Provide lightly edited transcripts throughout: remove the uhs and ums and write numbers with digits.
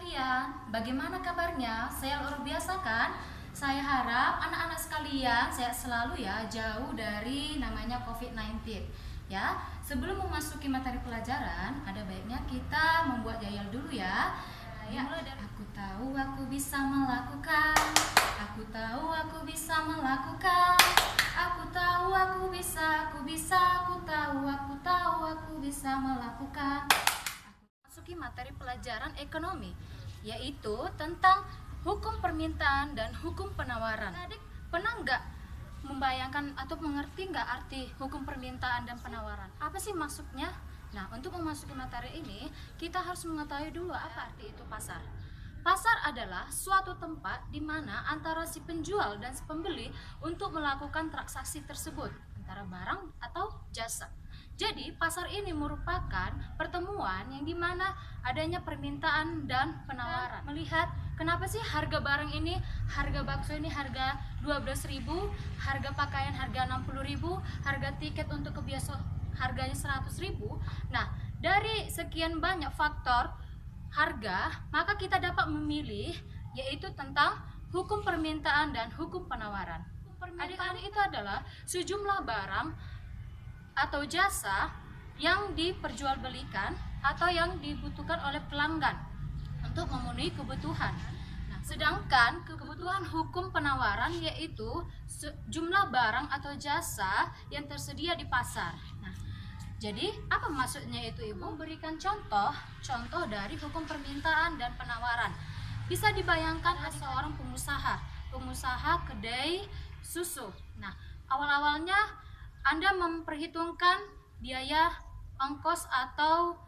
sekalian, bagaimana kabarnya? Saya luar biasa kan? Saya harap anak-anak sekalian sehat selalu ya, jauh dari namanya COVID-19 ya. Sebelum memasuki materi pelajaran, ada baiknya kita membuat yayal dulu ya. Mulai dari aku tahu aku bisa melakukan, aku tahu aku bisa melakukan, aku tahu aku bisa, aku tahu aku bisa melakukan. Masuki materi pelajaran ekonomi, yaitu tentang hukum permintaan dan hukum penawaran. Adik pernah nggak membayangkan atau mengerti nggak arti hukum permintaan dan penawaran? Apa sih maksudnya? Nah, untuk memasuki materi ini, kita harus mengetahui dulu apa arti itu pasar. Pasar adalah suatu tempat di mana antara si penjual dan si pembeli untuk melakukan transaksi tersebut, antara barang atau jasa. Jadi, pasar ini merupakan pertemuan yang dimana adanya permintaan dan penawaran. Melihat kenapa sih harga barang ini, harga bakso ini harga 12.000, harga pakaian harga 60.000, harga tiket untuk ke bioskop harganya 100.000. Nah, dari sekian banyak faktor harga, maka kita dapat memilih yaitu tentang hukum permintaan dan hukum penawaran. Adik-adik itu adalah sejumlah barang atau jasa yang diperjualbelikan atau yang dibutuhkan oleh pelanggan untuk memenuhi kebutuhan. Nah, sedangkan kebutuhan hukum penawaran yaitu jumlah barang atau jasa yang tersedia di pasar. Nah, jadi apa maksudnya itu, Ibu? Berikan contoh dari hukum permintaan dan penawaran. Bisa dibayangkan ada seorang pengusaha kedai susu. Nah, awal-awalnya Anda memperhitungkan biaya ongkos atau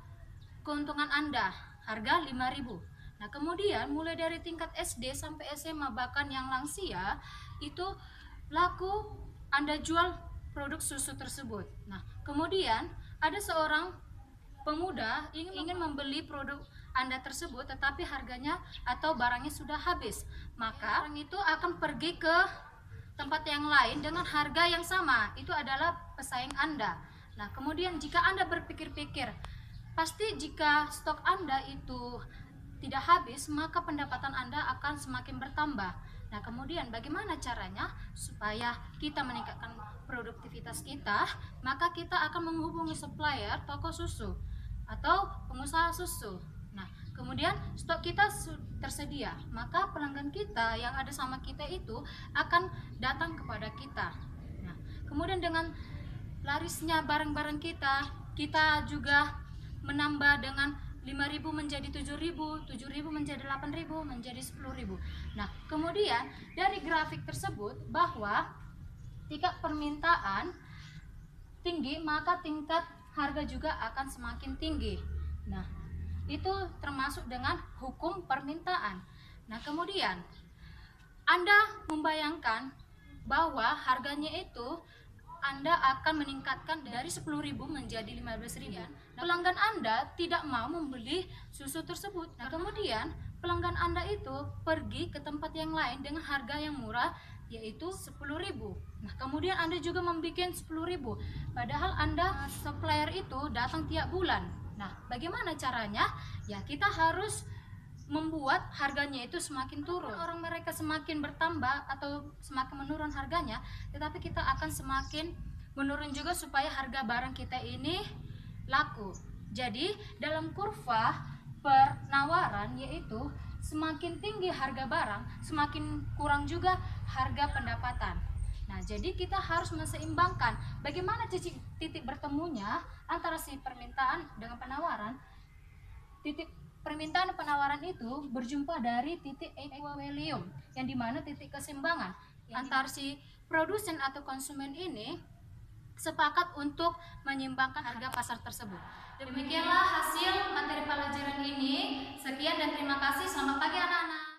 keuntungan Anda, harga 5.000. Nah, kemudian mulai dari tingkat SD sampai SMA bahkan yang lansia, itu laku Anda jual produk susu tersebut. Nah, kemudian ada seorang pemuda ingin membeli produk Anda tersebut tetapi harganya atau barangnya sudah habis. Maka orang itu akan pergi ke tempat yang lain dengan harga yang sama. Itu adalah pesaing Anda. Nah, kemudian jika Anda berpikir-pikir, pasti jika stok Anda itu tidak habis, maka pendapatan Anda akan semakin bertambah. Nah, kemudian bagaimana caranya supaya kita meningkatkan produktivitas kita? Maka kita akan menghubungi supplier toko susu atau pengusaha susu. Nah, kemudian stok kita tersedia, maka pelanggan kita yang ada sama kita itu akan datang kepada kita. Nah, kemudian dengan larisnya barang-barang kita, kita juga menambah dengan 5.000 menjadi 7.000, 7.000 menjadi 8.000, menjadi 10.000. Nah, kemudian dari grafik tersebut bahwa tingkat permintaan tinggi, maka tingkat harga juga akan semakin tinggi. Nah, itu termasuk dengan hukum permintaan. Nah, kemudian Anda membayangkan bahwa harganya itu Anda akan meningkatkan dari 10.000 menjadi 15.000. Nah, pelanggan Anda tidak mau membeli susu tersebut. Nah, kemudian pelanggan Anda itu pergi ke tempat yang lain dengan harga yang murah yaitu 10.000. Nah, kemudian Anda juga membuat 10.000. Padahal Anda supplier itu datang tiap bulan. Nah, bagaimana caranya? Ya, kita harus membuat harganya itu semakin turun. Orang mereka semakin bertambah atau semakin menurun harganya, tetapi kita akan semakin menurun juga supaya harga barang kita ini laku. Jadi dalam kurva penawaran yaitu semakin tinggi harga barang, semakin kurang juga harga pendapatan. Nah, jadi kita harus menseimbangkan bagaimana titik bertemunya antara si permintaan dengan penawaran. Titik permintaan dan penawaran itu berjumpa dari titik equilibrium, yang dimana titik keseimbangan antar si produsen atau konsumen ini sepakat untuk menyeimbangkan harga pasar tersebut. Demikianlah hasil materi pelajaran ini. Sekian dan terima kasih. Selamat pagi anak-anak.